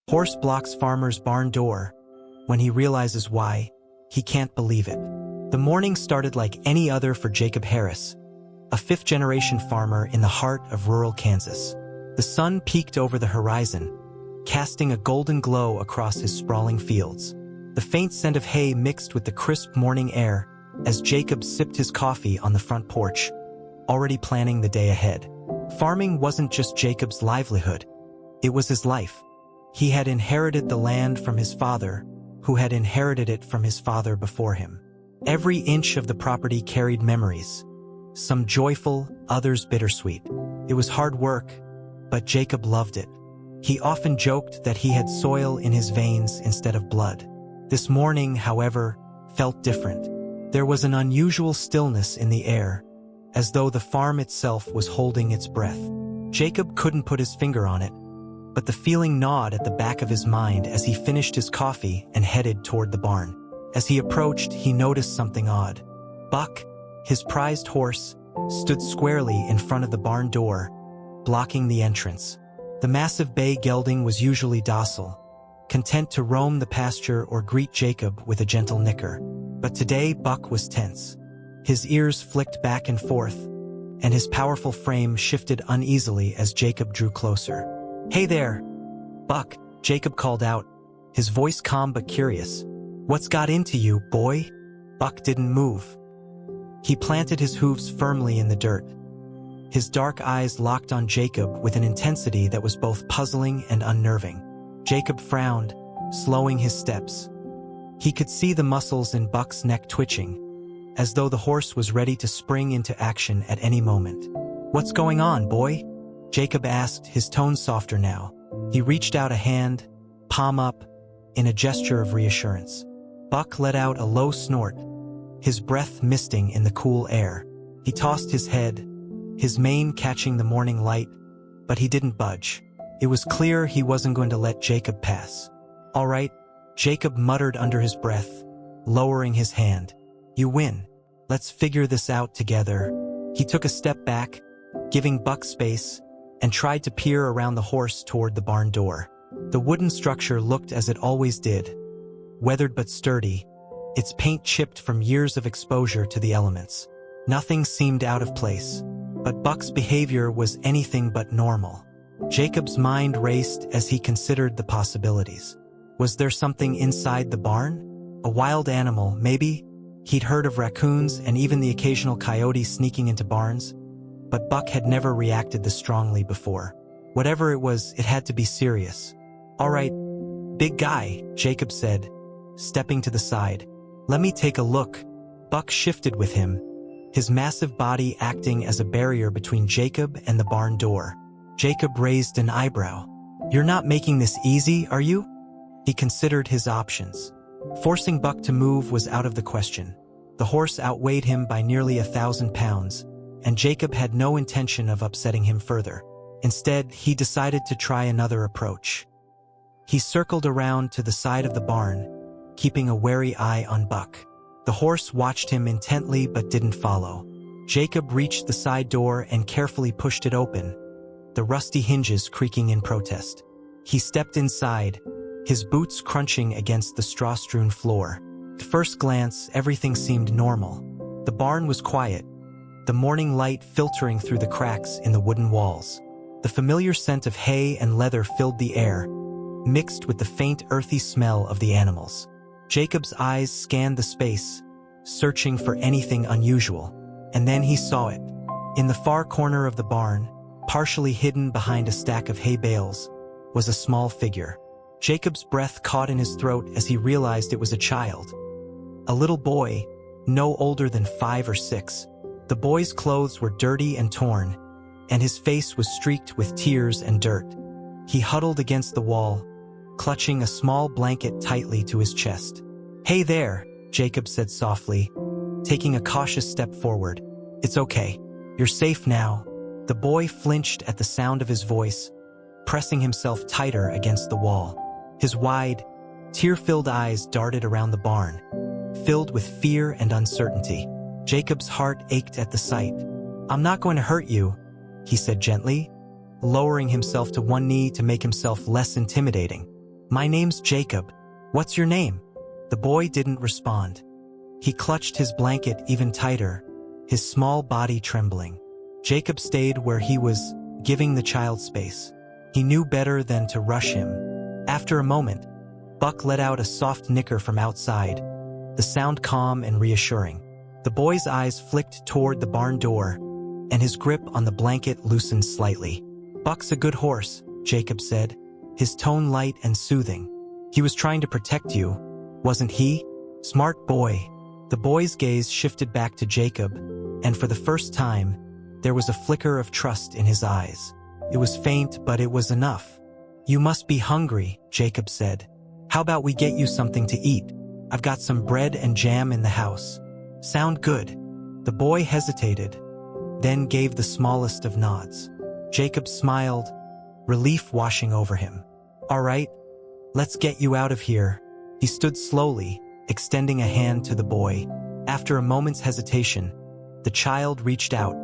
Horse blocks farmer's barn door. When he realizes why, he can't believe it. The morning started like any other for Jacob Harris, a fifth-generation farmer in the heart of rural Kansas. The sun peeked over the horizon, casting a golden glow across his sprawling fields. The faint scent of hay mixed with the crisp morning air as Jacob sipped his coffee on the front porch, already planning the day ahead. Farming wasn't just Jacob's livelihood, it was his life. He had inherited the land from his father, who had inherited it from his father before him. Every inch of the property carried memories, some joyful, others bittersweet. It was hard work, but Jacob loved it. He often joked that he had soil in his veins instead of blood. This morning, however, felt different. There was an unusual stillness in the air, as though the farm itself was holding its breath. Jacob couldn't put his finger on it, but the feeling gnawed at the back of his mind as he finished his coffee and headed toward the barn. As he approached, he noticed something odd. Buck, his prized horse, stood squarely in front of the barn door, blocking the entrance. The massive bay gelding was usually docile, content to roam the pasture or greet Jacob with a gentle nicker. But today Buck was tense. His ears flicked back and forth, and his powerful frame shifted uneasily as Jacob drew closer. "Hey there, Buck," Jacob called out, his voice calm but curious. "What's got into you, boy?" Buck didn't move. He planted his hooves firmly in the dirt. His dark eyes locked on Jacob with an intensity that was both puzzling and unnerving. Jacob frowned, slowing his steps. He could see the muscles in Buck's neck twitching, as though the horse was ready to spring into action at any moment. "What's going on, boy?" Jacob asked, his tone softer now. He reached out a hand, palm up, in a gesture of reassurance. Buck let out a low snort, his breath misting in the cool air. He tossed his head, his mane catching the morning light, but he didn't budge. It was clear he wasn't going to let Jacob pass. "All right," Jacob muttered under his breath, lowering his hand. "You win. Let's figure this out together." He took a step back, giving Buck space, and tried to peer around the horse toward the barn door. The wooden structure looked as it always did, weathered but sturdy, its paint chipped from years of exposure to the elements. Nothing seemed out of place, but Buck's behavior was anything but normal. Jacob's mind raced as he considered the possibilities. Was there something inside the barn? A wild animal, maybe? He'd heard of raccoons and even the occasional coyote sneaking into barns, but Buck had never reacted this strongly before. Whatever it was, it had to be serious. "All right, big guy," Jacob said, stepping to the side. "Let me take a look." Buck shifted with him, his massive body acting as a barrier between Jacob and the barn door. Jacob raised an eyebrow. "You're not making this easy, are you?" He considered his options. Forcing Buck to move was out of the question. The horse outweighed him by nearly 1,000 pounds, and Jacob had no intention of upsetting him further. Instead, he decided to try another approach. He circled around to the side of the barn, keeping a wary eye on Buck. The horse watched him intently but didn't follow. Jacob reached the side door and carefully pushed it open, the rusty hinges creaking in protest. He stepped inside, his boots crunching against the straw-strewn floor. At first glance, everything seemed normal. The barn was quiet, the morning light filtering through the cracks in the wooden walls. The familiar scent of hay and leather filled the air, mixed with the faint earthy smell of the animals. Jacob's eyes scanned the space, searching for anything unusual, and then he saw it. In the far corner of the barn, partially hidden behind a stack of hay bales, was a small figure. Jacob's breath caught in his throat as he realized it was a child. A little boy, no older than 5 or 6. The boy's clothes were dirty and torn, and his face was streaked with tears and dirt. He huddled against the wall, clutching a small blanket tightly to his chest. "Hey there," Jacob said softly, taking a cautious step forward. "It's okay. You're safe now." The boy flinched at the sound of his voice, pressing himself tighter against the wall. His wide, tear-filled eyes darted around the barn, filled with fear and uncertainty. Jacob's heart ached at the sight. "I'm not going to hurt you," he said gently, lowering himself to one knee to make himself less intimidating. "My name's Jacob. What's your name?" The boy didn't respond. He clutched his blanket even tighter, his small body trembling. Jacob stayed where he was, giving the child space. He knew better than to rush him. After a moment, Buck let out a soft nicker from outside, the sound calm and reassuring. The boy's eyes flicked toward the barn door, and his grip on the blanket loosened slightly. "Buck's a good horse," Jacob said, his tone light and soothing. "He was trying to protect you, wasn't he? Smart boy." The boy's gaze shifted back to Jacob, and for the first time, there was a flicker of trust in his eyes. It was faint, but it was enough. "You must be hungry," Jacob said. "How about we get you something to eat? I've got some bread and jam in the house. Sound good?" The boy hesitated, then gave the smallest of nods. Jacob smiled, relief washing over him. "All right, let's get you out of here." He stood slowly, extending a hand to the boy. After a moment's hesitation, the child reached out,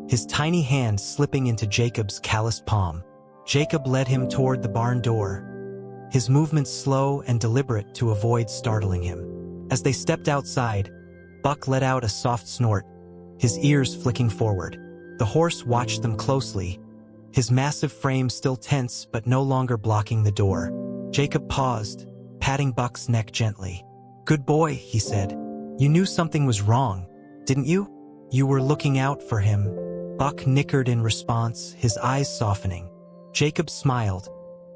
his tiny hand slipping into Jacob's calloused palm. Jacob led him toward the barn door, his movements slow and deliberate to avoid startling him. As they stepped outside, Buck let out a soft snort, his ears flicking forward. The horse watched them closely, his massive frame still tense but no longer blocking the door. Jacob paused, patting Buck's neck gently. "Good boy," he said. "You knew something was wrong, didn't you? You were looking out for him." Buck nickered in response, his eyes softening. Jacob smiled,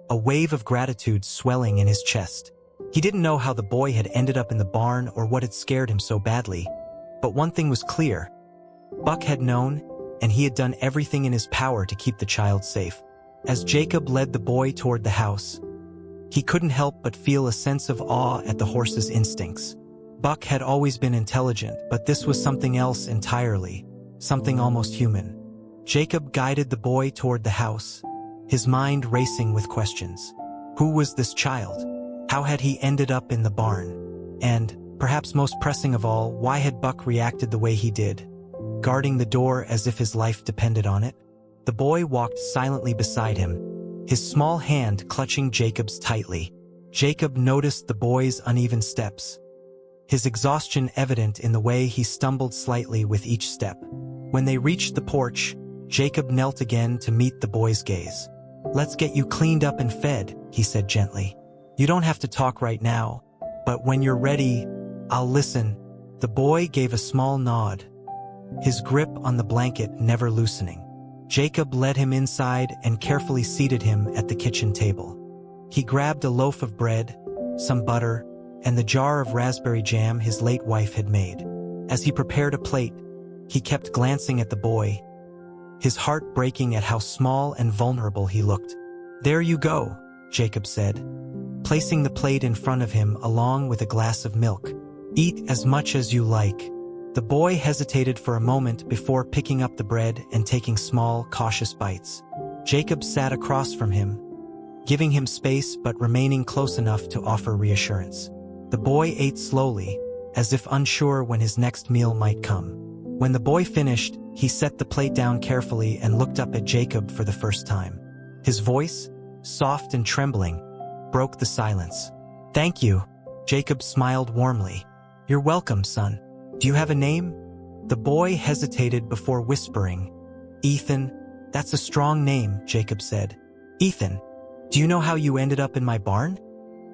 a wave of gratitude swelling in his chest. He didn't know how the boy had ended up in the barn or what had scared him so badly, but one thing was clear. Buck had known, and he had done everything in his power to keep the child safe. As Jacob led the boy toward the house, he couldn't help but feel a sense of awe at the horse's instincts. Buck had always been intelligent, but this was something else entirely, something almost human. Jacob guided the boy toward the house, his mind racing with questions. Who was this child? How had he ended up in the barn? And, perhaps most pressing of all, why had Buck reacted the way he did, guarding the door as if his life depended on it? The boy walked silently beside him, his small hand clutching Jacob's tightly. Jacob noticed the boy's uneven steps, his exhaustion evident in the way he stumbled slightly with each step. When they reached the porch, Jacob knelt again to meet the boy's gaze. "Let's get you cleaned up and fed," he said gently. "You don't have to talk right now, but when you're ready, I'll listen." The boy gave a small nod, his grip on the blanket never loosening. Jacob led him inside and carefully seated him at the kitchen table. He grabbed a loaf of bread, some butter, and the jar of raspberry jam his late wife had made. As he prepared a plate, he kept glancing at the boy, his heart breaking at how small and vulnerable he looked. "There you go," Jacob said, placing the plate in front of him along with a glass of milk. "Eat as much as you like." The boy hesitated for a moment before picking up the bread and taking small, cautious bites. Jacob sat across from him, giving him space but remaining close enough to offer reassurance. The boy ate slowly, as if unsure when his next meal might come. When the boy finished, he set the plate down carefully and looked up at Jacob for the first time. His voice, soft and trembling, broke the silence. "Thank you," Jacob smiled warmly. "You're welcome, son. Do you have a name?" The boy hesitated before whispering. "Ethan, that's a strong name," Jacob said. "Ethan, do you know how you ended up in my barn?"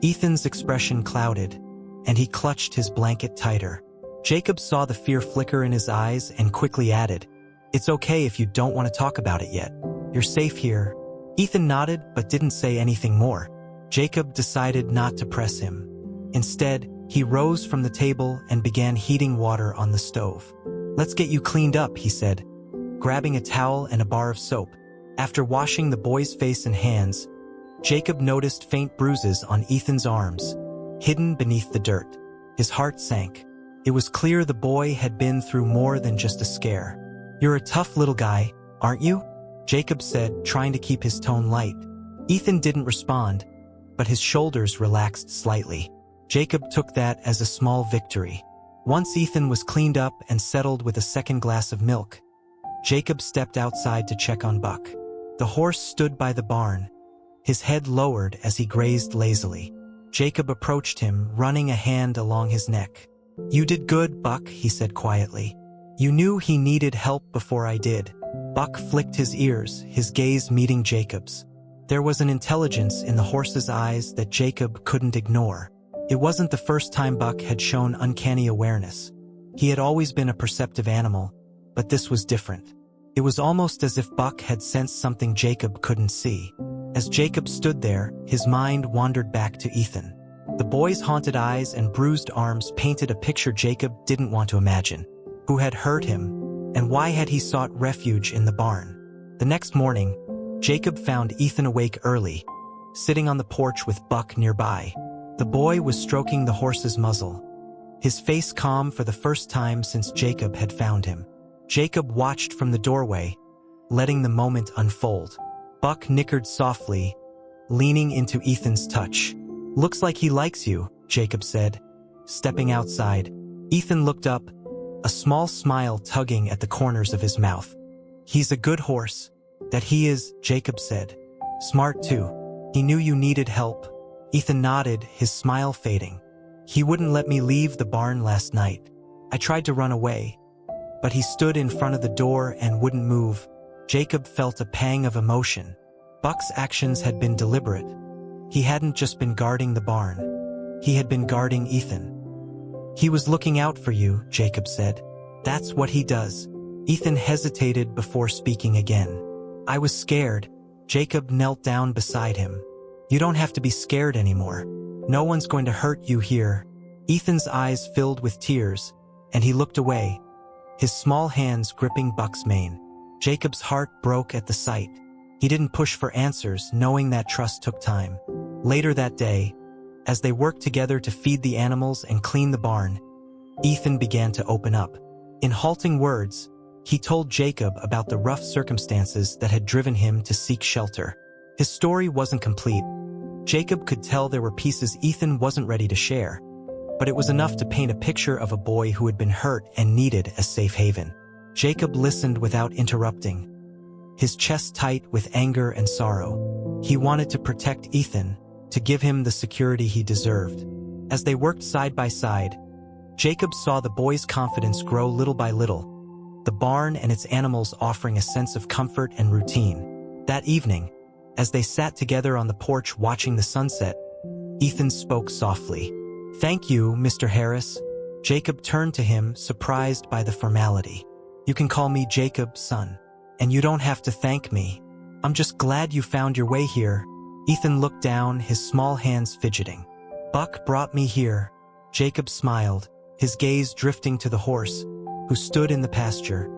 Ethan's expression clouded, and he clutched his blanket tighter. Jacob saw the fear flicker in his eyes and quickly added, "It's okay if you don't want to talk about it yet. You're safe here." Ethan nodded but didn't say anything more. Jacob decided not to press him. Instead, he rose from the table and began heating water on the stove. "Let's get you cleaned up," he said, grabbing a towel and a bar of soap. After washing the boy's face and hands, Jacob noticed faint bruises on Ethan's arms, hidden beneath the dirt. His heart sank. It was clear the boy had been through more than just a scare. "You're a tough little guy, aren't you?" Jacob said, trying to keep his tone light. Ethan didn't respond, but his shoulders relaxed slightly. Jacob took that as a small victory. Once Ethan was cleaned up and settled with a second glass of milk, Jacob stepped outside to check on Buck. The horse stood by the barn, his head lowered as he grazed lazily. Jacob approached him, running a hand along his neck. "You did good, Buck," he said quietly. "You knew he needed help before I did." Buck flicked his ears, his gaze meeting Jacob's. There was an intelligence in the horse's eyes that Jacob couldn't ignore. It wasn't the first time Buck had shown uncanny awareness. He had always been a perceptive animal, but this was different. It was almost as if Buck had sensed something Jacob couldn't see. As Jacob stood there, his mind wandered back to Ethan. The boy's haunted eyes and bruised arms painted a picture Jacob didn't want to imagine. Who had hurt him, and why had he sought refuge in the barn? The next morning, Jacob found Ethan awake early, sitting on the porch with Buck nearby. The boy was stroking the horse's muzzle, his face calm for the first time since Jacob had found him. Jacob watched from the doorway, letting the moment unfold. Buck nickered softly, leaning into Ethan's touch. "Looks like he likes you," Jacob said, stepping outside. Ethan looked up, a small smile tugging at the corners of his mouth. "He's a good horse." "That he is," Jacob said. "Smart too. He knew you needed help." Ethan nodded, his smile fading. "He wouldn't let me leave the barn last night. I tried to run away, but he stood in front of the door and wouldn't move." Jacob felt a pang of emotion. Buck's actions had been deliberate. He hadn't just been guarding the barn. He had been guarding Ethan. "He was looking out for you," Jacob said. "That's what he does." Ethan hesitated before speaking again. "I was scared." Jacob knelt down beside him. "You don't have to be scared anymore. No one's going to hurt you here." Ethan's eyes filled with tears, and he looked away, his small hands gripping Buck's mane. Jacob's heart broke at the sight. He didn't push for answers, knowing that trust took time. Later that day, as they worked together to feed the animals and clean the barn, Ethan began to open up. In halting words, he told Jacob about the rough circumstances that had driven him to seek shelter. His story wasn't complete. Jacob could tell there were pieces Ethan wasn't ready to share, but it was enough to paint a picture of a boy who had been hurt and needed a safe haven. Jacob listened without interrupting, his chest tight with anger and sorrow. He wanted to protect Ethan, to give him the security he deserved. As they worked side by side, Jacob saw the boy's confidence grow little by little, the barn and its animals offering a sense of comfort and routine. That evening, as they sat together on the porch watching the sunset, Ethan spoke softly. "Thank you, Mr. Harris." Jacob turned to him, surprised by the formality. "You can call me Jacob, son. And you don't have to thank me. I'm just glad you found your way here." Ethan looked down, his small hands fidgeting. "Buck brought me here." Jacob smiled, his gaze drifting to the horse, who stood in the pasture,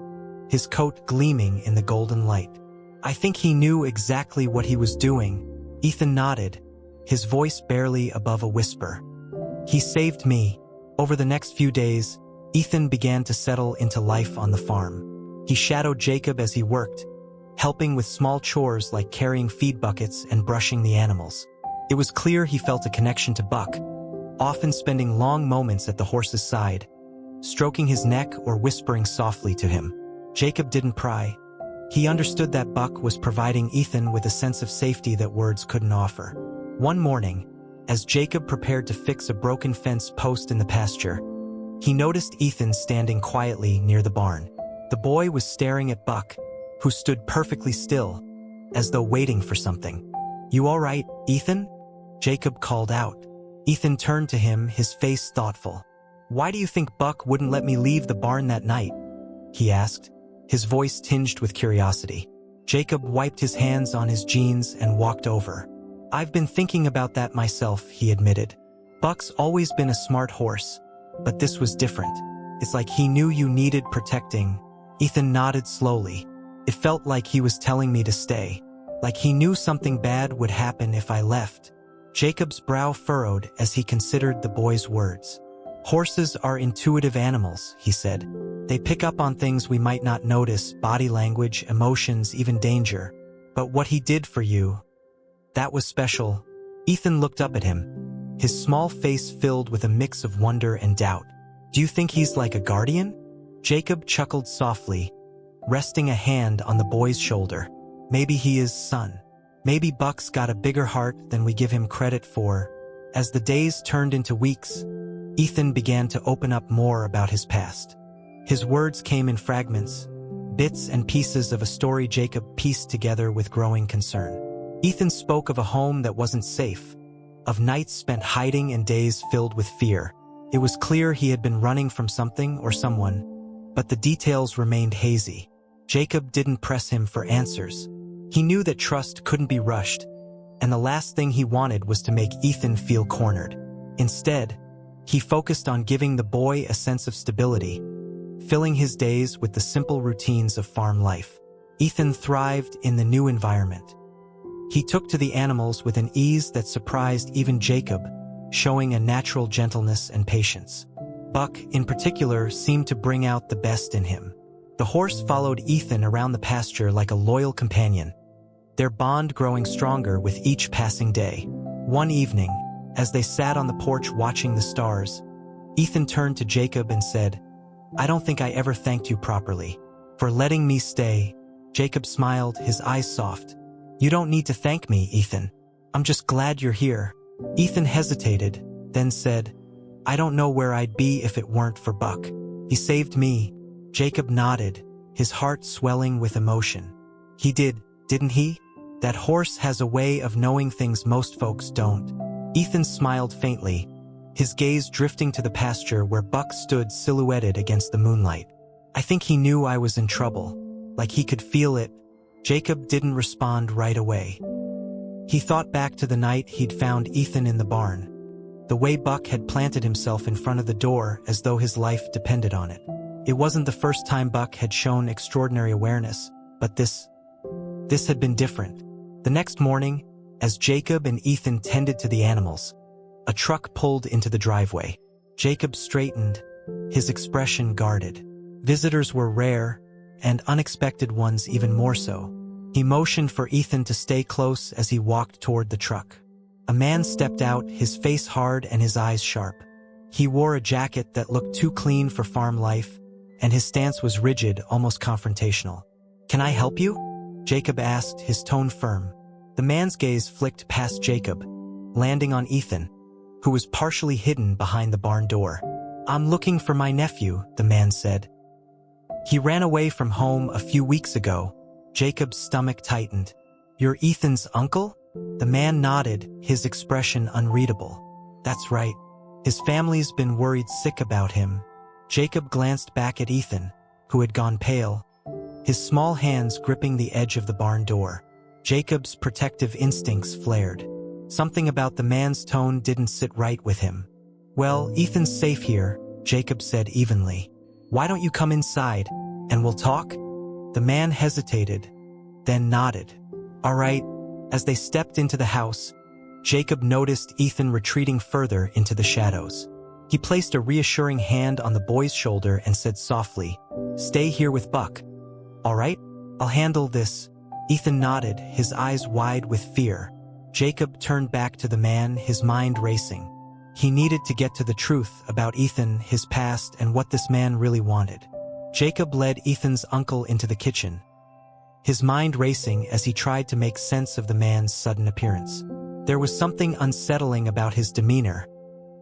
his coat gleaming in the golden light. "I think he knew exactly what he was doing." Ethan nodded, his voice barely above a whisper. "He saved me." Over the next few days, Ethan began to settle into life on the farm. He shadowed Jacob as he worked, helping with small chores like carrying feed buckets and brushing the animals. It was clear he felt a connection to Buck, often spending long moments at the horse's side, stroking his neck or whispering softly to him. Jacob didn't pry. He understood that Buck was providing Ethan with a sense of safety that words couldn't offer. One morning, as Jacob prepared to fix a broken fence post in the pasture, he noticed Ethan standing quietly near the barn. The boy was staring at Buck, who stood perfectly still, as though waiting for something. "You all right, Ethan?" Jacob called out. Ethan turned to him, his face thoughtful. "Why do you think Buck wouldn't let me leave the barn that night?" he asked, his voice tinged with curiosity. Jacob wiped his hands on his jeans and walked over. "I've been thinking about that myself," he admitted. "Buck's always been a smart horse, but this was different. It's like he knew you needed protecting." Ethan nodded slowly. "It felt like he was telling me to stay, like he knew something bad would happen if I left." Jacob's brow furrowed as he considered the boy's words. "Horses are intuitive animals," he said. "They pick up on things we might not notice, body language, emotions, even danger. But what he did for you, that was special." Ethan looked up at him, his small face filled with a mix of wonder and doubt. "Do you think he's like a guardian?" Jacob chuckled softly, resting a hand on the boy's shoulder. "Maybe he is, son. Maybe Buck's got a bigger heart than we give him credit for." As the days turned into weeks, Ethan began to open up more about his past. His words came in fragments, bits and pieces of a story Jacob pieced together with growing concern. Ethan spoke of a home that wasn't safe, of nights spent hiding and days filled with fear. It was clear he had been running from something or someone, but the details remained hazy. Jacob didn't press him for answers. He knew that trust couldn't be rushed, and the last thing he wanted was to make Ethan feel cornered. Instead, he focused on giving the boy a sense of stability, filling his days with the simple routines of farm life. Ethan thrived in the new environment. He took to the animals with an ease that surprised even Jacob, showing a natural gentleness and patience. Buck, in particular, seemed to bring out the best in him. The horse followed Ethan around the pasture like a loyal companion, their bond growing stronger with each passing day. One evening, as they sat on the porch watching the stars, Ethan turned to Jacob and said, "I don't think I ever thanked you properly for letting me stay." Jacob smiled, his eyes soft. "You don't need to thank me, Ethan. I'm just glad you're here." Ethan hesitated, then said, "I don't know where I'd be if it weren't for Buck. He saved me." Jacob nodded, his heart swelling with emotion. "He did, didn't he? That horse has a way of knowing things most folks don't." Ethan smiled faintly, his gaze drifting to the pasture where Buck stood silhouetted against the moonlight. "I think he knew I was in trouble, like he could feel it." Jacob didn't respond right away. He thought back to the night he'd found Ethan in the barn, the way Buck had planted himself in front of the door as though his life depended on it. It wasn't the first time Buck had shown extraordinary awareness, but this had been different. The next morning, as Jacob and Ethan tended to the animals, a truck pulled into the driveway. Jacob straightened, his expression guarded. Visitors were rare, and unexpected ones even more so. He motioned for Ethan to stay close as he walked toward the truck. A man stepped out, his face hard and his eyes sharp. He wore a jacket that looked too clean for farm life, and his stance was rigid, almost confrontational. "Can I help you?" Jacob asked, his tone firm. The man's gaze flicked past Jacob, landing on Ethan, who was partially hidden behind the barn door. "I'm looking for my nephew," the man said. "He ran away from home a few weeks ago." Jacob's stomach tightened. "You're Ethan's uncle?" The man nodded, his expression unreadable. "That's right. His family's been worried sick about him." Jacob glanced back at Ethan, who had gone pale, his small hands gripping the edge of the barn door. Jacob's protective instincts flared. Something about the man's tone didn't sit right with him. "Well, Ethan's safe here," Jacob said evenly. "Why don't you come inside, and we'll talk?" The man hesitated, then nodded. "All right." As they stepped into the house, Jacob noticed Ethan retreating further into the shadows. He placed a reassuring hand on the boy's shoulder and said softly, "Stay here with Buck. All right? I'll handle this." Ethan nodded, his eyes wide with fear. Jacob turned back to the man, his mind racing. He needed to get to the truth about Ethan, his past, and what this man really wanted. Jacob led Ethan's uncle into the kitchen, his mind racing as he tried to make sense of the man's sudden appearance. There was something unsettling about his demeanor,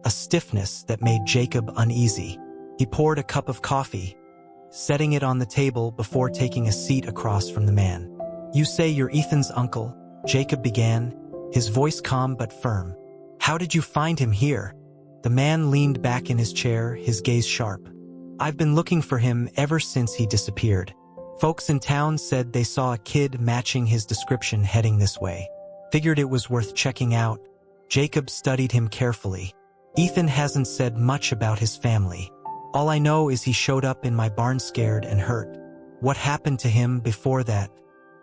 a stiffness that made Jacob uneasy. He poured a cup of coffee, setting it on the table before taking a seat across from the man. "You say you're Ethan's uncle," Jacob began, his voice calm but firm. "How did you find him here?" The man leaned back in his chair, his gaze sharp. "I've been looking for him ever since he disappeared. Folks in town said they saw a kid matching his description heading this way. Figured it was worth checking out." Jacob studied him carefully. "Ethan hasn't said much about his family. All I know is he showed up in my barn scared and hurt. What happened to him before that?"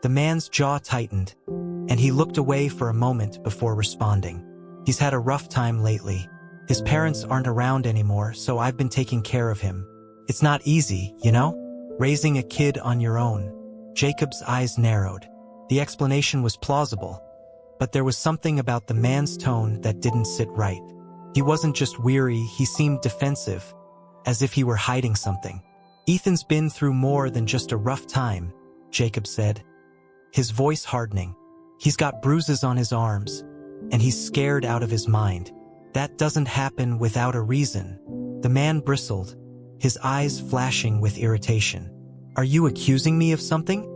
The man's jaw tightened, and he looked away for a moment before responding. "He's had a rough time lately. His parents aren't around anymore, so I've been taking care of him. It's not easy, you know? Raising a kid on your own." Jacob's eyes narrowed. The explanation was plausible, but there was something about the man's tone that didn't sit right. He wasn't just weary, he seemed defensive, as if he were hiding something. "Ethan's been through more than just a rough time," Jacob said, his voice hardening. He's got bruises on his arms, and he's scared out of his mind. That doesn't happen without a reason. The man bristled, his eyes flashing with irritation. Are you accusing me of something?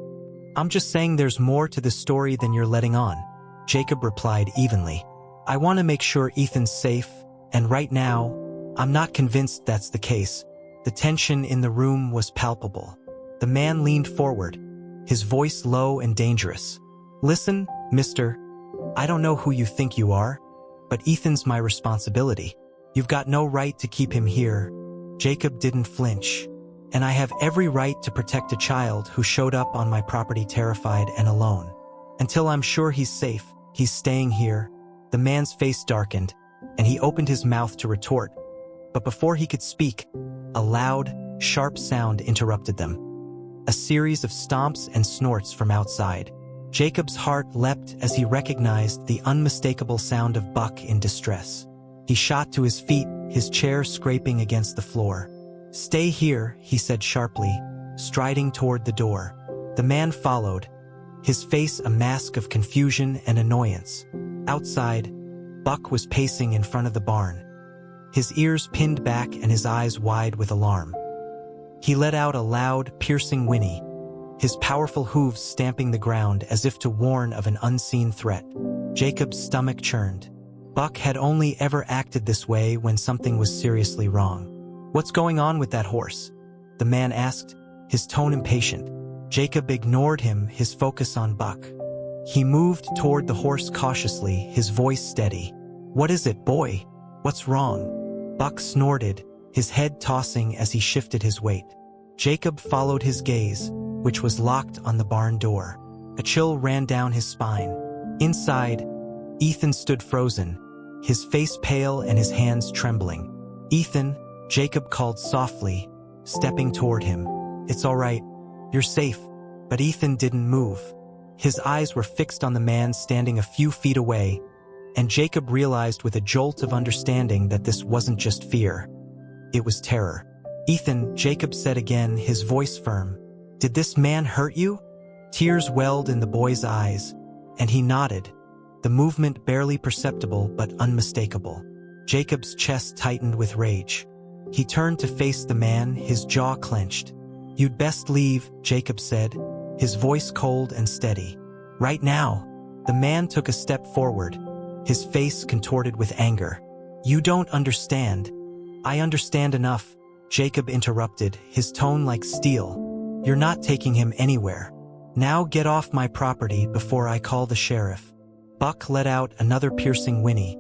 I'm just saying there's more to the story than you're letting on, Jacob replied evenly. I want to make sure Ethan's safe, and right now, I'm not convinced that's the case. The tension in the room was palpable. The man leaned forward, his voice low and dangerous. Listen, mister, I don't know who you think you are, but Ethan's my responsibility. You've got no right to keep him here. Jacob didn't flinch. And I have every right to protect a child who showed up on my property terrified and alone. Until I'm sure he's safe, he's staying here. The man's face darkened, and he opened his mouth to retort. But before he could speak, a loud, sharp sound interrupted them. A series of stomps and snorts from outside. Jacob's heart leapt as he recognized the unmistakable sound of Buck in distress. He shot to his feet, his chair scraping against the floor. Stay here, he said sharply, striding toward the door. The man followed, his face a mask of confusion and annoyance. Outside, Buck was pacing in front of the barn, his ears pinned back and his eyes wide with alarm. He let out a loud, piercing whinny, his powerful hooves stamping the ground as if to warn of an unseen threat. Jacob's stomach churned. Buck had only ever acted this way when something was seriously wrong. What's going on with that horse? The man asked, his tone impatient. Jacob ignored him, his focus on Buck. He moved toward the horse cautiously, his voice steady. What is it, boy? What's wrong? Buck snorted, his head tossing as he shifted his weight. Jacob followed his gaze, which was locked on the barn door. A chill ran down his spine. Inside, Ethan stood frozen, his face pale and his hands trembling. Ethan, Jacob called softly, stepping toward him. It's all right. You're safe. But Ethan didn't move. His eyes were fixed on the man standing a few feet away, and Jacob realized with a jolt of understanding that this wasn't just fear. It was terror. Ethan, Jacob said again, his voice firm. Did this man hurt you? Tears welled in the boy's eyes, and he nodded, the movement barely perceptible but unmistakable. Jacob's chest tightened with rage. He turned to face the man, his jaw clenched. You'd best leave, Jacob said, his voice cold and steady. Right now. The man took a step forward, his face contorted with anger. You don't understand. I understand enough, Jacob interrupted, his tone like steel. You're not taking him anywhere. Now get off my property before I call the sheriff. Buck let out another piercing whinny,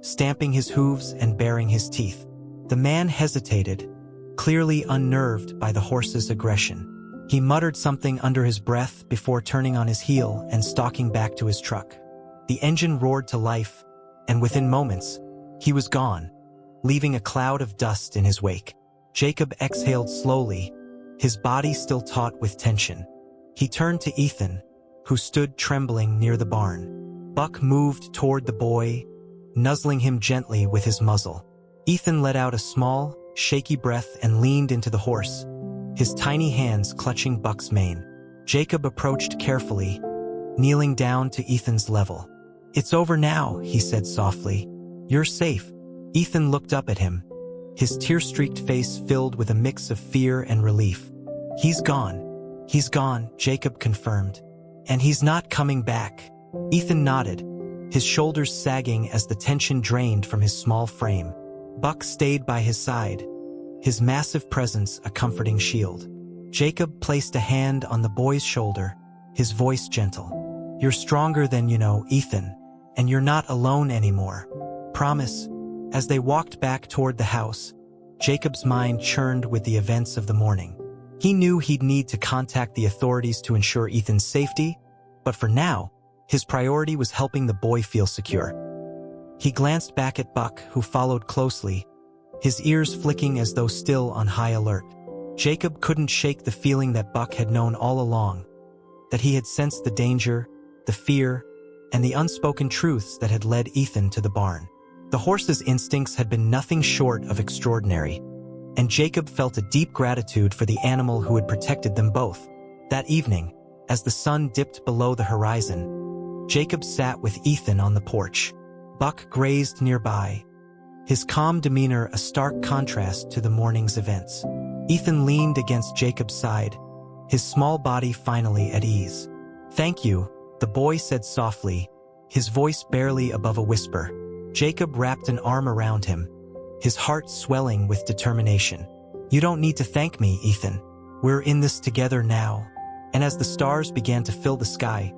stamping his hooves and baring his teeth. The man hesitated, clearly unnerved by the horse's aggression. He muttered something under his breath before turning on his heel and stalking back to his truck. The engine roared to life, and within moments, he was gone, leaving a cloud of dust in his wake. Jacob exhaled slowly, his body still taut with tension. He turned to Ethan, who stood trembling near the barn. Buck moved toward the boy, nuzzling him gently with his muzzle. Ethan let out a small, shaky breath and leaned into the horse, his tiny hands clutching Buck's mane. Jacob approached carefully, kneeling down to Ethan's level. It's over now, he said softly. You're safe. Ethan looked up at him, his tear-streaked face filled with a mix of fear and relief. He's gone. He's gone, Jacob confirmed. And he's not coming back. Ethan nodded, his shoulders sagging as the tension drained from his small frame. Buck stayed by his side, his massive presence a comforting shield. Jacob placed a hand on the boy's shoulder, his voice gentle. You're stronger than you know, Ethan, and you're not alone anymore. Promise. As they walked back toward the house, Jacob's mind churned with the events of the morning. He knew he'd need to contact the authorities to ensure Ethan's safety, but for now, his priority was helping the boy feel secure. He glanced back at Buck, who followed closely, his ears flicking as though still on high alert. Jacob couldn't shake the feeling that Buck had known all along, that he had sensed the danger, the fear, and the unspoken truths that had led Ethan to the barn. The horse's instincts had been nothing short of extraordinary, and Jacob felt a deep gratitude for the animal who had protected them both. That evening, as the sun dipped below the horizon, Jacob sat with Ethan on the porch. Buck grazed nearby, his calm demeanor a stark contrast to the morning's events. Ethan leaned against Jacob's side, his small body finally at ease. "Thank you," the boy said softly, his voice barely above a whisper. Jacob wrapped an arm around him, his heart swelling with determination. "You don't need to thank me, Ethan. We're in this together now." And as the stars began to fill the sky,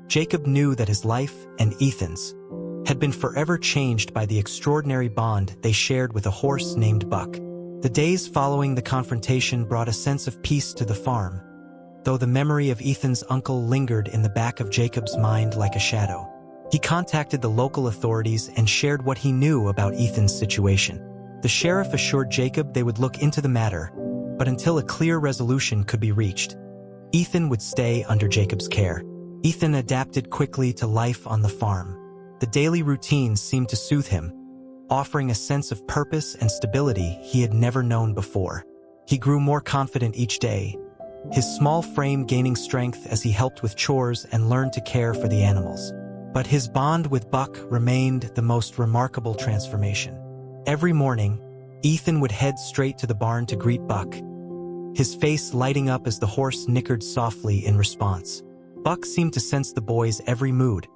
Jacob knew that his life and Ethan's had been forever changed by the extraordinary bond they shared with a horse named Buck. The days following the confrontation brought a sense of peace to the farm, though the memory of Ethan's uncle lingered in the back of Jacob's mind like a shadow. He contacted the local authorities and shared what he knew about Ethan's situation. The sheriff assured Jacob they would look into the matter, but until a clear resolution could be reached, Ethan would stay under Jacob's care. Ethan adapted quickly to life on the farm. The daily routines seemed to soothe him, offering a sense of purpose and stability he had never known before. He grew more confident each day, his small frame gaining strength as he helped with chores and learned to care for the animals. But his bond with Buck remained the most remarkable transformation. Every morning, Ethan would head straight to the barn to greet Buck, his face lighting up as the horse nickered softly in response. Buck seemed to sense the boy's every mood,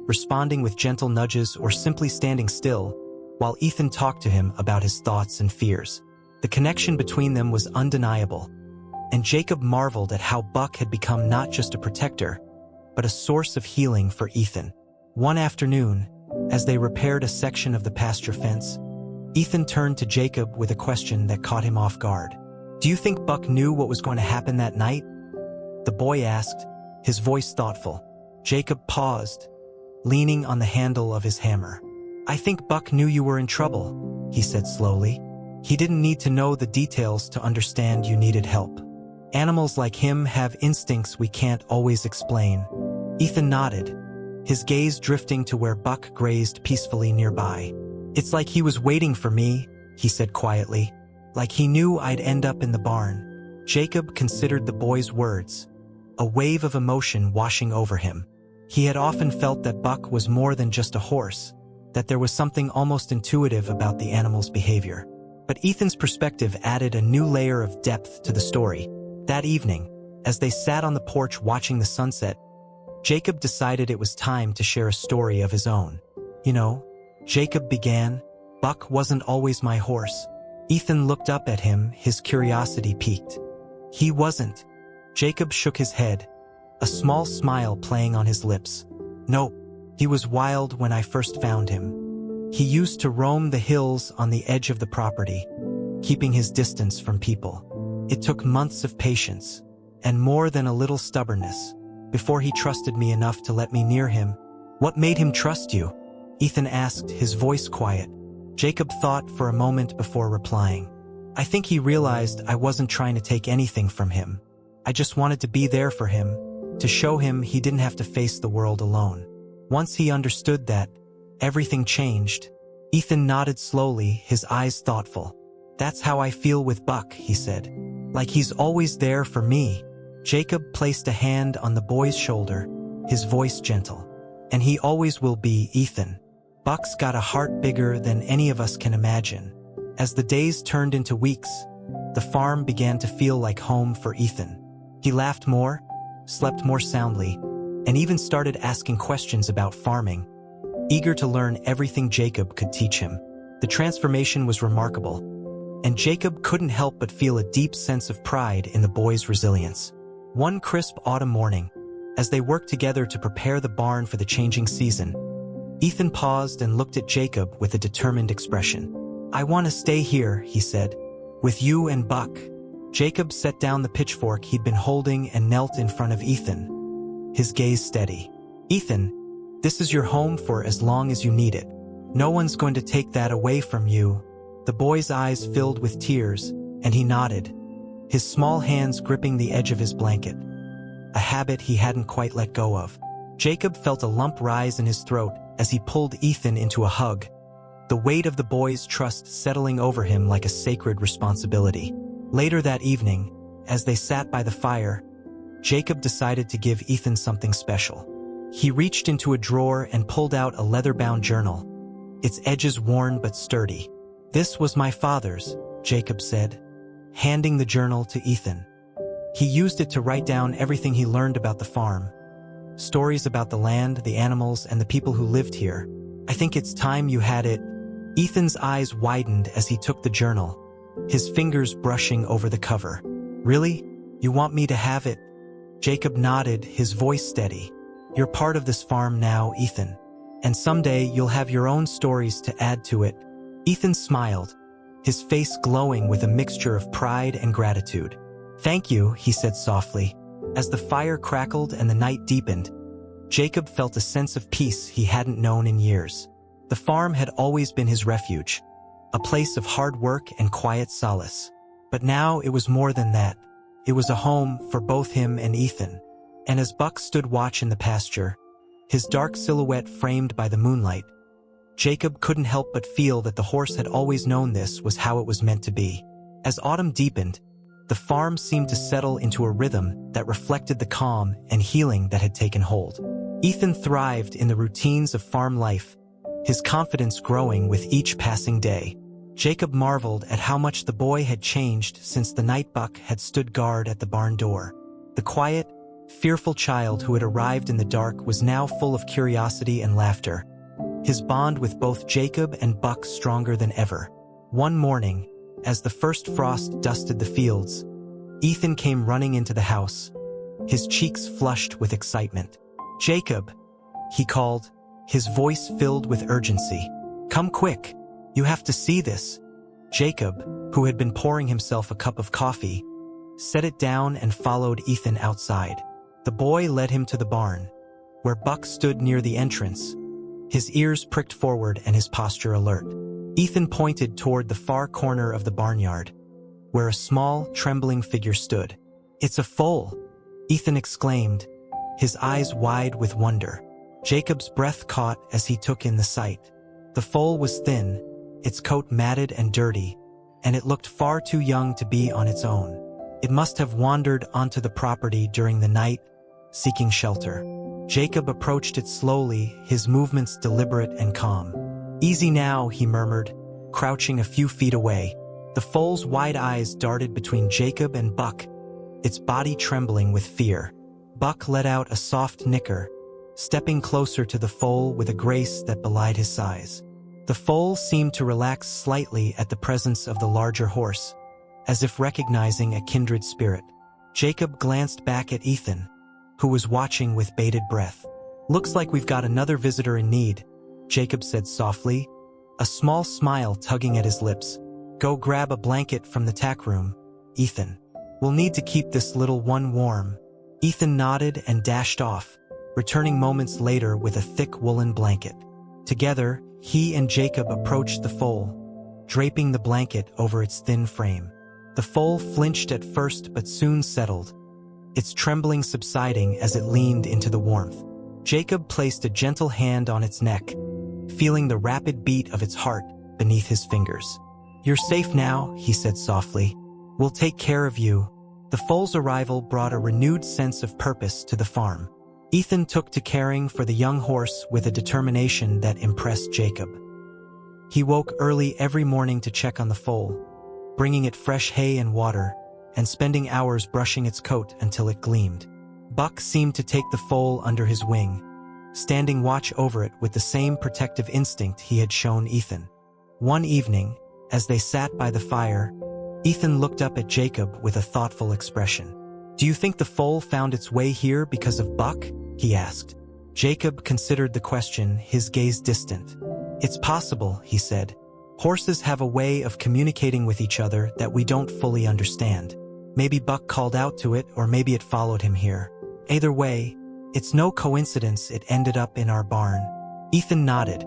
responding with gentle nudges or simply standing still, while Ethan talked to him about his thoughts and fears. The connection between them was undeniable, and Jacob marveled at how Buck had become not just a protector, but a source of healing for Ethan. One afternoon, as they repaired a section of the pasture fence, Ethan turned to Jacob with a question that caught him off guard. "Do you think Buck knew what was going to happen that night?" the boy asked, his voice thoughtful. Jacob paused, leaning on the handle of his hammer. "I think Buck knew you were in trouble," he said slowly. "He didn't need to know the details to understand you needed help. Animals like him have instincts we can't always explain." Ethan nodded, his gaze drifting to where Buck grazed peacefully nearby. "It's like he was waiting for me," he said quietly, "like he knew I'd end up in the barn." Jacob considered the boy's words, a wave of emotion washing over him. He had often felt that Buck was more than just a horse, that there was something almost intuitive about the animal's behavior. But Ethan's perspective added a new layer of depth to the story. That evening, as they sat on the porch watching the sunset, Jacob decided it was time to share a story of his own. "You know," Jacob began, "Buck wasn't always my horse." Ethan looked up at him, his curiosity piqued. "He wasn't." Jacob shook his head, a small smile playing on his lips. "Nope, he was wild when I first found him. He used to roam the hills on the edge of the property, keeping his distance from people. It took months of patience, and more than a little stubbornness, before he trusted me enough to let me near him." "What made him trust you?" Ethan asked, his voice quiet. Jacob thought for a moment before replying. "I think he realized I wasn't trying to take anything from him. I just wanted to be there for him, to show him he didn't have to face the world alone. Once he understood that, everything changed." Ethan nodded slowly, his eyes thoughtful. "That's how I feel with Buck," he said. "Like he's always there for me." Jacob placed a hand on the boy's shoulder, his voice gentle. "And he always will be, Ethan. Buck's got a heart bigger than any of us can imagine." As the days turned into weeks, the farm began to feel like home for Ethan. He laughed more, slept more soundly, and even started asking questions about farming, eager to learn everything Jacob could teach him. The transformation was remarkable, and Jacob couldn't help but feel a deep sense of pride in the boy's resilience. One crisp autumn morning, as they worked together to prepare the barn for the changing season, Ethan paused and looked at Jacob with a determined expression. "I want to stay here," he said, "with you and Buck." Jacob set down the pitchfork he'd been holding and knelt in front of Ethan, his gaze steady. "Ethan, this is your home for as long as you need it. No one's going to take that away from you." The boy's eyes filled with tears, and he nodded, his small hands gripping the edge of his blanket, a habit he hadn't quite let go of. Jacob felt a lump rise in his throat as he pulled Ethan into a hug, the weight of the boy's trust settling over him like a sacred responsibility. Later that evening, as they sat by the fire, Jacob decided to give Ethan something special. He reached into a drawer and pulled out a leather-bound journal, its edges worn but sturdy. "This was my father's," Jacob said, handing the journal to Ethan. He used it to write down everything he learned about the farm. Stories about the land, the animals, and the people who lived here. "I think it's time you had it." Ethan's eyes widened as he took the journal, his fingers brushing over the cover. "Really? You want me to have it?" Jacob nodded, his voice steady. "You're part of this farm now, Ethan. And someday you'll have your own stories to add to it." Ethan smiled, his face glowing with a mixture of pride and gratitude. "Thank you," he said softly. As the fire crackled and the night deepened, Jacob felt a sense of peace he hadn't known in years. The farm had always been his refuge, a place of hard work and quiet solace. But now it was more than that. It was a home for both him and Ethan. And as Buck stood watch in the pasture, his dark silhouette framed by the moonlight, Jacob couldn't help but feel that the horse had always known this was how it was meant to be. As autumn deepened, the farm seemed to settle into a rhythm that reflected the calm and healing that had taken hold. Ethan thrived in the routines of farm life, his confidence growing with each passing day. Jacob marveled at how much the boy had changed since the night Buck had stood guard at the barn door. The quiet, fearful child who had arrived in the dark was now full of curiosity and laughter, his bond with both Jacob and Buck stronger than ever. One morning, as the first frost dusted the fields, Ethan came running into the house, his cheeks flushed with excitement. "Jacob," he called, his voice filled with urgency. "Come quick. You have to see this." Jacob, who had been pouring himself a cup of coffee, set it down and followed Ethan outside. The boy led him to the barn, where Buck stood near the entrance, his ears pricked forward and his posture alert. Ethan pointed toward the far corner of the barnyard, where a small, trembling figure stood. "It's a foal," Ethan exclaimed, his eyes wide with wonder. Jacob's breath caught as he took in the sight. The foal was thin, its coat matted and dirty, and it looked far too young to be on its own. It must have wandered onto the property during the night, seeking shelter. Jacob approached it slowly, his movements deliberate and calm. "Easy now," he murmured, crouching a few feet away. The foal's wide eyes darted between Jacob and Buck, its body trembling with fear. Buck let out a soft nicker, stepping closer to the foal with a grace that belied his size. The foal seemed to relax slightly at the presence of the larger horse, as if recognizing a kindred spirit. Jacob glanced back at Ethan, who was watching with bated breath. "Looks like we've got another visitor in need," Jacob said softly, a small smile tugging at his lips. "Go grab a blanket from the tack room, Ethan. We'll need to keep this little one warm." Ethan nodded and dashed off, returning moments later with a thick woolen blanket. Together, he and Jacob approached the foal, draping the blanket over its thin frame. The foal flinched at first but soon settled, its trembling subsiding as it leaned into the warmth. Jacob placed a gentle hand on its neck, feeling the rapid beat of its heart beneath his fingers. "You're safe now," he said softly. "We'll take care of you." The foal's arrival brought a renewed sense of purpose to the farm. Ethan took to caring for the young horse with a determination that impressed Jacob. He woke early every morning to check on the foal, bringing it fresh hay and water, and spending hours brushing its coat until it gleamed. Buck seemed to take the foal under his wing, standing watch over it with the same protective instinct he had shown Ethan. One evening, as they sat by the fire, Ethan looked up at Jacob with a thoughtful expression. "Do you think the foal found its way here because of Buck?" he asked. Jacob considered the question, his gaze distant. "It's possible," he said. "Horses have a way of communicating with each other that we don't fully understand. Maybe Buck called out to it, or maybe it followed him here. Either way, it's no coincidence it ended up in our barn." Ethan nodded,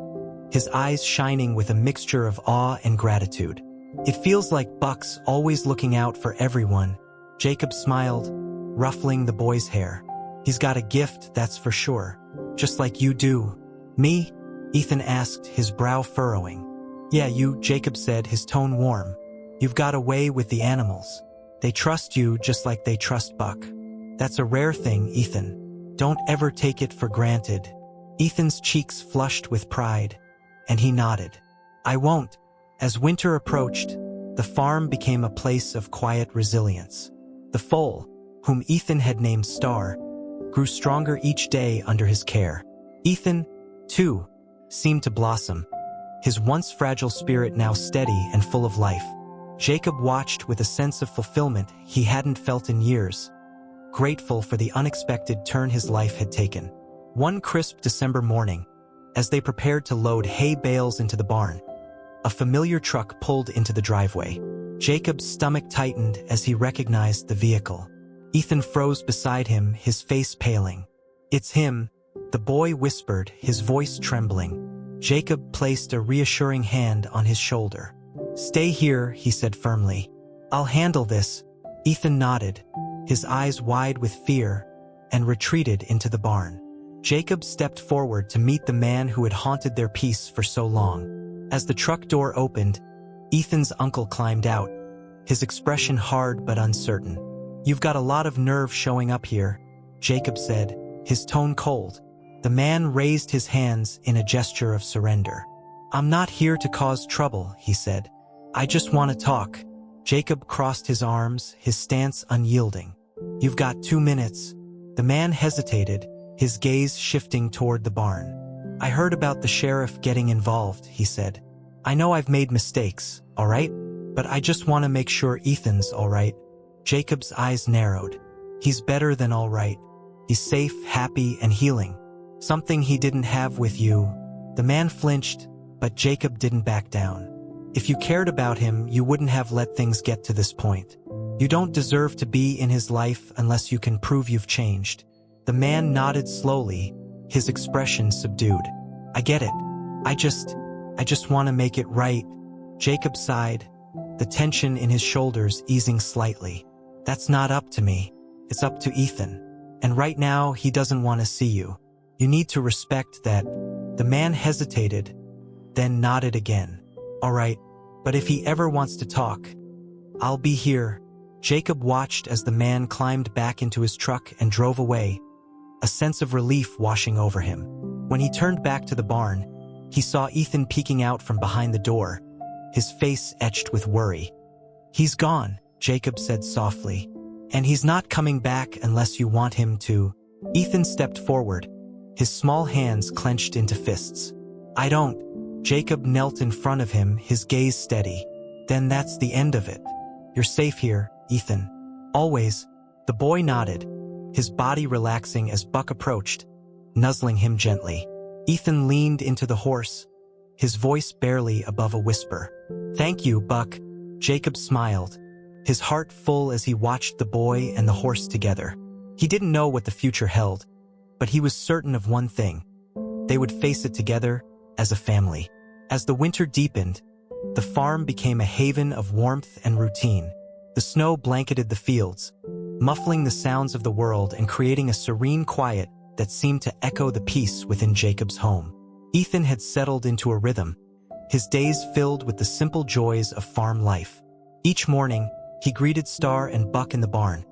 his eyes shining with a mixture of awe and gratitude. "It feels like Buck's always looking out for everyone." Jacob smiled, ruffling the boy's hair. "He's got a gift, that's for sure. Just like you do." "Me?" Ethan asked, his brow furrowing. "Yeah, you," Jacob said, his tone warm. "You've got a way with the animals. They trust you just like they trust Buck. That's a rare thing, Ethan. Don't ever take it for granted. Ethan's cheeks flushed with pride, and he nodded. I won't. As winter approached, the farm became a place of quiet resilience. The foal, whom Ethan had named Star, grew stronger each day under his care. Ethan, too, seemed to blossom, his once fragile spirit now steady and full of life. Jacob watched with a sense of fulfillment he hadn't felt in years, grateful for the unexpected turn his life had taken. One crisp December morning, as they prepared to load hay bales into the barn, a familiar truck pulled into the driveway. Jacob's stomach tightened as he recognized the vehicle. Ethan froze beside him, his face paling. It's him, the boy whispered, his voice trembling. Jacob placed a reassuring hand on his shoulder. Stay here, he said firmly. I'll handle this. Ethan nodded, his eyes wide with fear, and retreated into the barn. Jacob stepped forward to meet the man who had haunted their peace for so long. As the truck door opened, Ethan's uncle climbed out, his expression hard but uncertain. You've got a lot of nerve showing up here, Jacob said, his tone cold. The man raised his hands in a gesture of surrender. I'm not here to cause trouble, he said. I just want to talk. Jacob crossed his arms, his stance unyielding. You've got 2 minutes. The man hesitated, his gaze shifting toward the barn. I heard about the sheriff getting involved, he said. I know I've made mistakes, all right? But I just want to make sure Ethan's all right. Jacob's eyes narrowed. He's better than all right. He's safe, happy, and healing. Something he didn't have with you. The man flinched, but Jacob didn't back down. If you cared about him, you wouldn't have let things get to this point. You don't deserve to be in his life unless you can prove you've changed. The man nodded slowly, his expression subdued. I get it. I just want to make it right. Jacob sighed, the tension in his shoulders easing slightly. That's not up to me. It's up to Ethan. And right now, he doesn't want to see you. You need to respect that. The man hesitated, then nodded again. All right, but if he ever wants to talk, I'll be here. Jacob watched as the man climbed back into his truck and drove away, a sense of relief washing over him. When he turned back to the barn, he saw Ethan peeking out from behind the door, his face etched with worry. He's gone, Jacob said softly, and he's not coming back unless you want him to. Ethan stepped forward, his small hands clenched into fists. I don't. Jacob knelt in front of him, his gaze steady. Then that's the end of it. You're safe here, Ethan. Always. The boy nodded, his body relaxing as Buck approached, nuzzling him gently. Ethan leaned into the horse, his voice barely above a whisper. Thank you, Buck. Jacob smiled, his heart full as he watched the boy and the horse together. He didn't know what the future held, but he was certain of one thing. They would face it together as a family. As the winter deepened, the farm became a haven of warmth and routine. The snow blanketed the fields, muffling the sounds of the world and creating a serene quiet that seemed to echo the peace within Jacob's home. Ethan had settled into a rhythm, his days filled with the simple joys of farm life. Each morning, he greeted Star and Buck in the barn,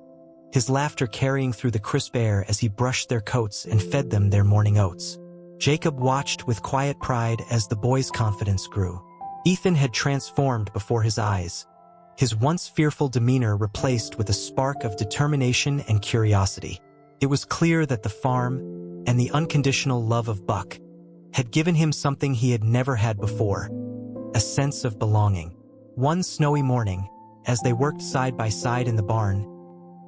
his laughter carrying through the crisp air as he brushed their coats and fed them their morning oats. Jacob watched with quiet pride as the boy's confidence grew. Ethan had transformed before his eyes, his once fearful demeanor replaced with a spark of determination and curiosity. It was clear that the farm and the unconditional love of Buck had given him something he had never had before, a sense of belonging. One snowy morning, as they worked side by side in the barn,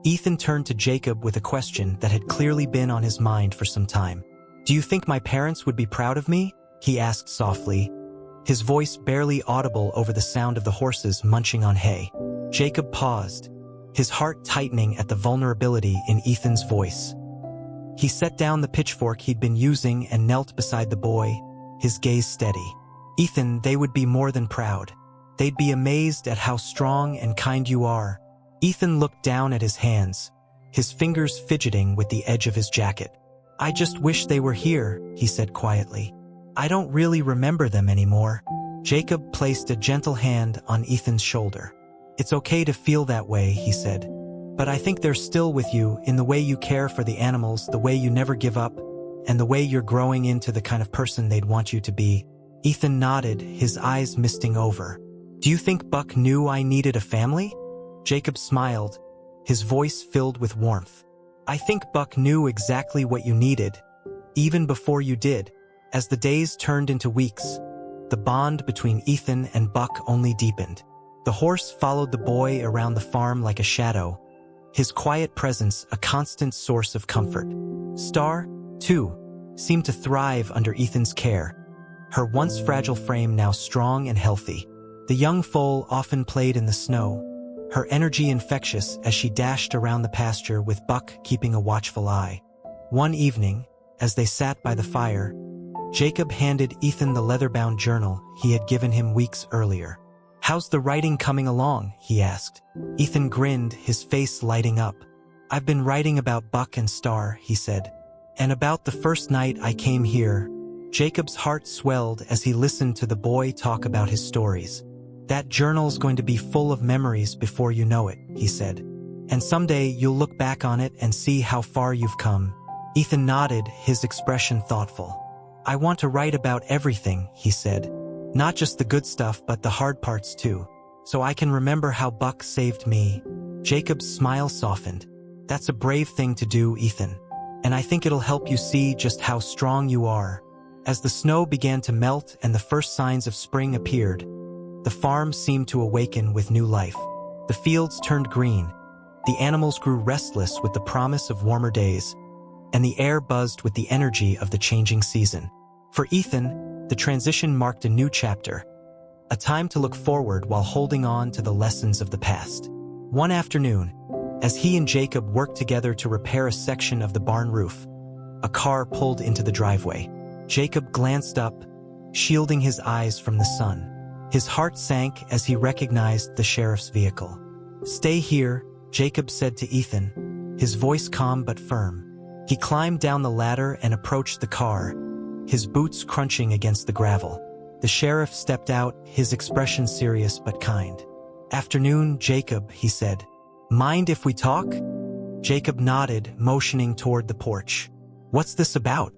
Ethan turned to Jacob with a question that had clearly been on his mind for some time. Do you think my parents would be proud of me? He asked softly, his voice barely audible over the sound of the horses munching on hay. Jacob paused, his heart tightening at the vulnerability in Ethan's voice. He set down the pitchfork he'd been using and knelt beside the boy, his gaze steady. Ethan, they would be more than proud. They'd be amazed at how strong and kind you are. Ethan looked down at his hands, his fingers fidgeting with the edge of his jacket. I just wish they were here, he said quietly. I don't really remember them anymore. Jacob placed a gentle hand on Ethan's shoulder. It's okay to feel that way, he said. But I think they're still with you in the way you care for the animals, the way you never give up, and the way you're growing into the kind of person they'd want you to be." Ethan nodded, his eyes misting over. "Do you think Buck knew I needed a family?" Jacob smiled, his voice filled with warmth. "I think Buck knew exactly what you needed, even before you did." As the days turned into weeks, the bond between Ethan and Buck only deepened. The horse followed the boy around the farm like a shadow, his quiet presence a constant source of comfort. Star, too, seemed to thrive under Ethan's care, her once fragile frame now strong and healthy. The young foal often played in the snow, her energy infectious as she dashed around the pasture with Buck keeping a watchful eye. One evening, as they sat by the fire, Jacob handed Ethan the leather-bound journal he had given him weeks earlier. "How's the writing coming along?" he asked. Ethan grinned, his face lighting up. "I've been writing about Buck and Star," he said. "And about the first night I came here." Jacob's heart swelled as he listened to the boy talk about his stories. "That journal's going to be full of memories before you know it," he said. "And someday you'll look back on it and see how far you've come." Ethan nodded, his expression thoughtful. "I want to write about everything," he said. "Not just the good stuff, but the hard parts too, so I can remember how Buck saved me." Jacob's smile softened. "That's a brave thing to do, Ethan. And I think it'll help you see just how strong you are." As the snow began to melt and the first signs of spring appeared, the farm seemed to awaken with new life. The fields turned green, the animals grew restless with the promise of warmer days, and the air buzzed with the energy of the changing season. For Ethan, the transition marked a new chapter, a time to look forward while holding on to the lessons of the past. One afternoon, as he and Jacob worked together to repair a section of the barn roof, a car pulled into the driveway. Jacob glanced up, shielding his eyes from the sun. His heart sank as he recognized the sheriff's vehicle. "Stay here," Jacob said to Ethan, his voice calm but firm. He climbed down the ladder and approached the car, his boots crunching against the gravel. The sheriff stepped out, his expression serious but kind. "Afternoon, Jacob," he said. "Mind if we talk?" Jacob nodded, motioning toward the porch. "What's this about?"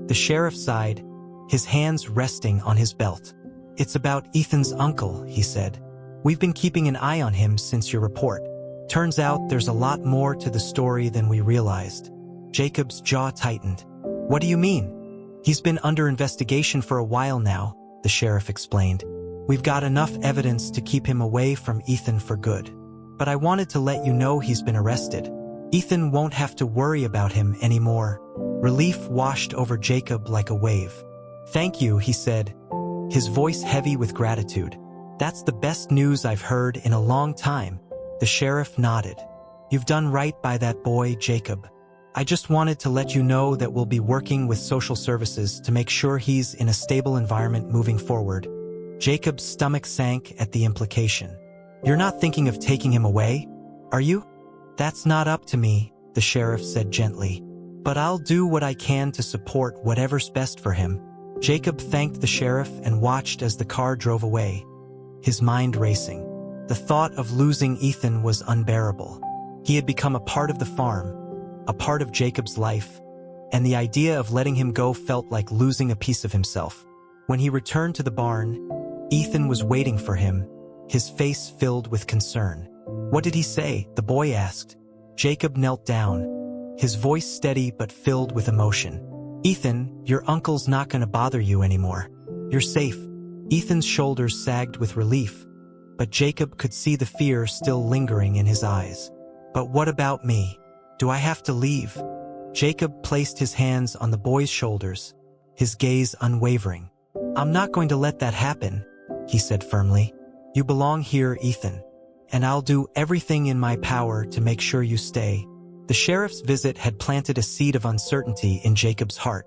The sheriff sighed, his hands resting on his belt. "It's about Ethan's uncle," he said. "We've been keeping an eye on him since your report. Turns out there's a lot more to the story than we realized." Jacob's jaw tightened. "What do you mean?" "He's been under investigation for a while now," the sheriff explained. "We've got enough evidence to keep him away from Ethan for good. But I wanted to let you know he's been arrested. Ethan won't have to worry about him anymore." Relief washed over Jacob like a wave. "Thank you," he said, his voice heavy with gratitude. "That's the best news I've heard in a long time." The sheriff nodded. "You've done right by that boy, Jacob. I just wanted to let you know that we'll be working with social services to make sure he's in a stable environment moving forward." Jacob's stomach sank at the implication. "You're not thinking of taking him away, are you?" "That's not up to me," the sheriff said gently. "But I'll do what I can to support whatever's best for him." Jacob thanked the sheriff and watched as the car drove away, his mind racing. The thought of losing Ethan was unbearable. He had become a part of the farm, a part of Jacob's life, and the idea of letting him go felt like losing a piece of himself. When he returned to the barn, Ethan was waiting for him, his face filled with concern. "What did he say?" the boy asked. Jacob knelt down, his voice steady but filled with emotion. "Ethan, your uncle's not going to bother you anymore. You're safe." Ethan's shoulders sagged with relief, but Jacob could see the fear still lingering in his eyes. "But what about me? Do I have to leave?" Jacob placed his hands on the boy's shoulders, his gaze unwavering. "I'm not going to let that happen," he said firmly. "You belong here, Ethan, and I'll do everything in my power to make sure you stay." The sheriff's visit had planted a seed of uncertainty in Jacob's heart,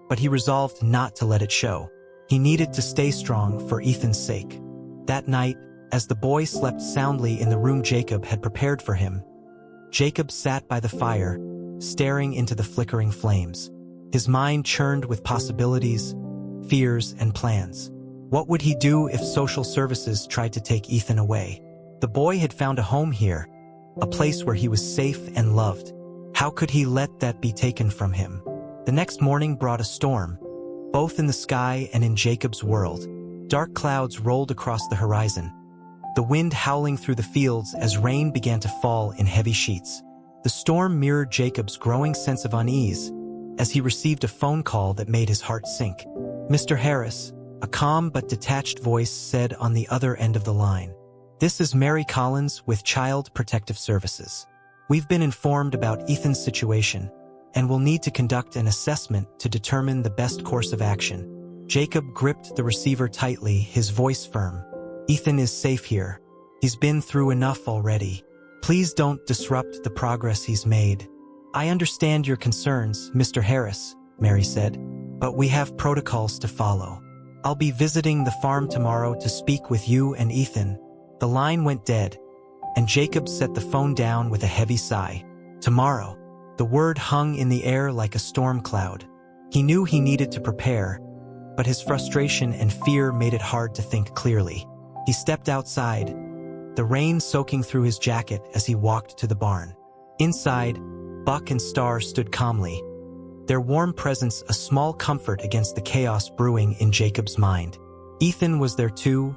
but he resolved not to let it show. He needed to stay strong for Ethan's sake. That night, as the boy slept soundly in the room Jacob had prepared for him, Jacob sat by the fire, staring into the flickering flames. His mind churned with possibilities, fears, and plans. What would he do if social services tried to take Ethan away? The boy had found a home here, a place where he was safe and loved. How could he let that be taken from him? The next morning brought a storm, both in the sky and in Jacob's world. Dark clouds rolled across the horizon, the wind howling through the fields as rain began to fall in heavy sheets. The storm mirrored Jacob's growing sense of unease as he received a phone call that made his heart sink. "Mr. Harris," a calm but detached voice said on the other end of the line. "This is Mary Collins with Child Protective Services. We've been informed about Ethan's situation and will need to conduct an assessment to determine the best course of action." Jacob gripped the receiver tightly, his voice firm. "Ethan is safe here. He's been through enough already. Please don't disrupt the progress he's made." "I understand your concerns, Mr. Harris," Mary said, "but we have protocols to follow. I'll be visiting the farm tomorrow to speak with you and Ethan." The line went dead, and Jacob set the phone down with a heavy sigh. Tomorrow. The word hung in the air like a storm cloud. He knew he needed to prepare, but his frustration and fear made it hard to think clearly. He stepped outside, the rain soaking through his jacket as he walked to the barn. Inside, Buck and Star stood calmly, their warm presence a small comfort against the chaos brewing in Jacob's mind. Ethan was there too,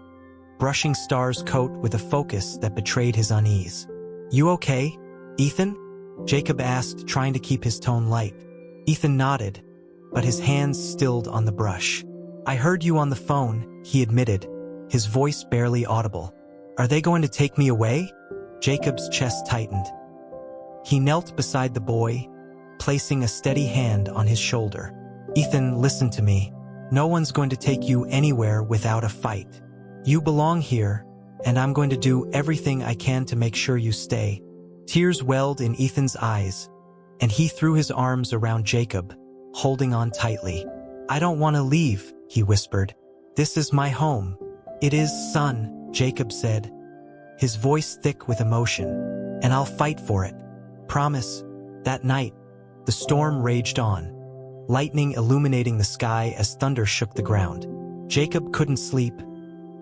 brushing Star's coat with a focus that betrayed his unease. "You okay, Ethan?" Jacob asked, trying to keep his tone light. Ethan nodded, but his hands stilled on the brush. "I heard you on the phone," he admitted, his voice barely audible. "Are they going to take me away?" Jacob's chest tightened. He knelt beside the boy, placing a steady hand on his shoulder. "Ethan, listen to me. No one's going to take you anywhere without a fight. You belong here, and I'm going to do everything I can to make sure you stay." Tears welled in Ethan's eyes, and he threw his arms around Jacob, holding on tightly. "I don't want to leave," he whispered. "This is my home." "It is, son," Jacob said, his voice thick with emotion, "and I'll fight for it. Promise." That night, the storm raged on, lightning illuminating the sky as thunder shook the ground. Jacob couldn't sleep,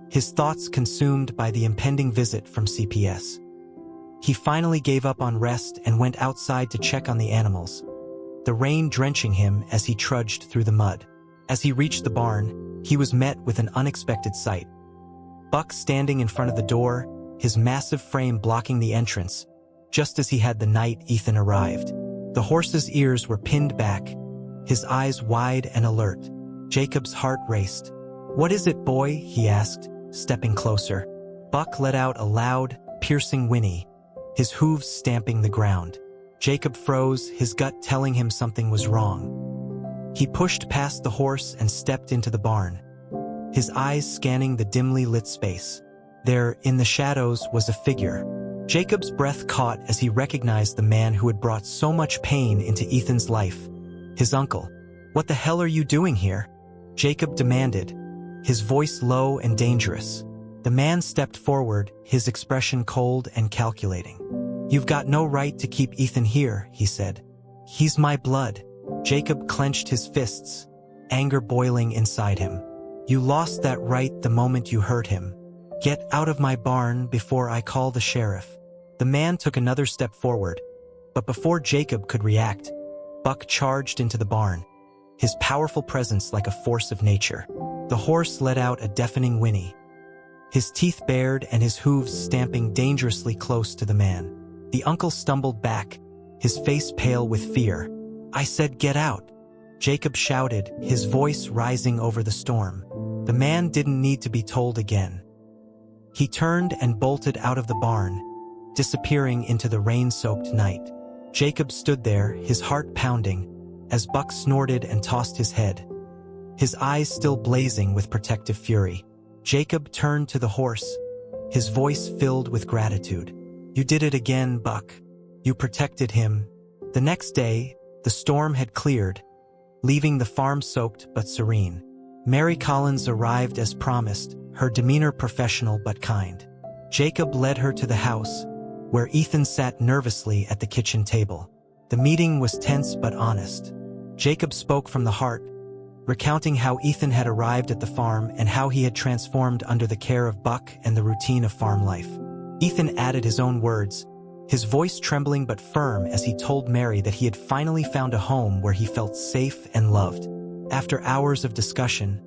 his thoughts consumed by the impending visit from CPS. He finally gave up on rest and went outside to check on the animals, the rain drenching him as he trudged through the mud. As he reached the barn, he was met with an unexpected sight. Buck standing in front of the door, his massive frame blocking the entrance, just as he had the night Ethan arrived. The horse's ears were pinned back, his eyes wide and alert. Jacob's heart raced. "What is it, boy?" he asked, stepping closer. Buck let out a loud, piercing whinny, his hooves stamping the ground. Jacob froze, his gut telling him something was wrong. He pushed past the horse and stepped into the barn, his eyes scanning the dimly lit space. There, in the shadows, was a figure. Jacob's breath caught as he recognized the man who had brought so much pain into Ethan's life, his uncle. "What the hell are you doing here?" Jacob demanded, his voice low and dangerous. The man stepped forward, his expression cold and calculating. "You've got no right to keep Ethan here," he said. "He's my blood." Jacob clenched his fists, anger boiling inside him. "You lost that right the moment you hurt him. Get out of my barn before I call the sheriff." The man took another step forward, but before Jacob could react, Buck charged into the barn, his powerful presence like a force of nature. The horse let out a deafening whinny, his teeth bared and his hooves stamping dangerously close to the man. The uncle stumbled back, his face pale with fear. "I said get out," Jacob shouted, his voice rising over the storm. The man didn't need to be told again. He turned and bolted out of the barn, disappearing into the rain-soaked night. Jacob stood there, his heart pounding, as Buck snorted and tossed his head, his eyes still blazing with protective fury. Jacob turned to the horse, his voice filled with gratitude. "You did it again, Buck. You protected him." The next day, the storm had cleared, leaving the farm soaked but serene. Mary Collins arrived as promised, her demeanor professional but kind. Jacob led her to the house, where Ethan sat nervously at the kitchen table. The meeting was tense but honest. Jacob spoke from the heart, recounting how Ethan had arrived at the farm and how he had transformed under the care of Buck and the routine of farm life. Ethan added his own words, his voice trembling but firm as he told Mary that he had finally found a home where he felt safe and loved. After hours of discussion,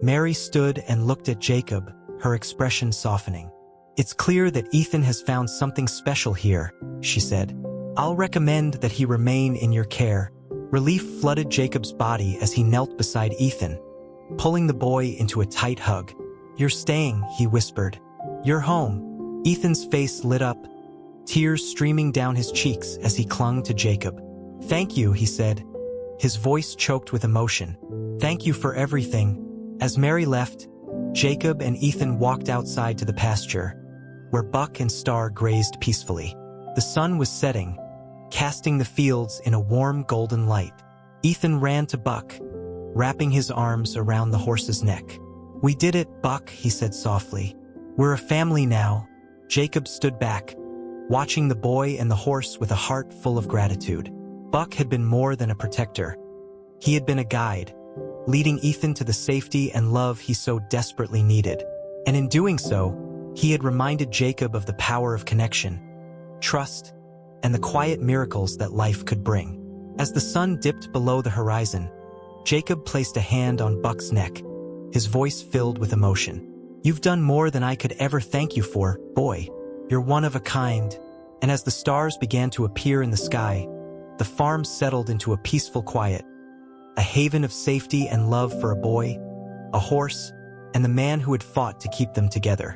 Mary stood and looked at Jacob, her expression softening. "It's clear that Ethan has found something special here," she said. "I'll recommend that he remain in your care." Relief flooded Jacob's body as he knelt beside Ethan, pulling the boy into a tight hug. "You're staying," he whispered. "You're home." Ethan's face lit up, tears streaming down his cheeks as he clung to Jacob. "Thank you," he said, his voice choked with emotion. "Thank you for everything." As Mary left, Jacob and Ethan walked outside to the pasture, where Buck and Star grazed peacefully. The sun was setting, casting the fields in a warm golden light. Ethan ran to Buck, wrapping his arms around the horse's neck. "We did it, Buck," he said softly. "We're a family now." Jacob stood back, watching the boy and the horse with a heart full of gratitude. Buck had been more than a protector. He had been a guide, leading Ethan to the safety and love he so desperately needed. And in doing so, he had reminded Jacob of the power of connection, trust, and the quiet miracles that life could bring. As the sun dipped below the horizon, Jacob placed a hand on Buck's neck, his voice filled with emotion. "You've done more than I could ever thank you for, boy. You're one of a kind." And as the stars began to appear in the sky, the farm settled into a peaceful quiet, a haven of safety and love for a boy, a horse, and the man who had fought to keep them together.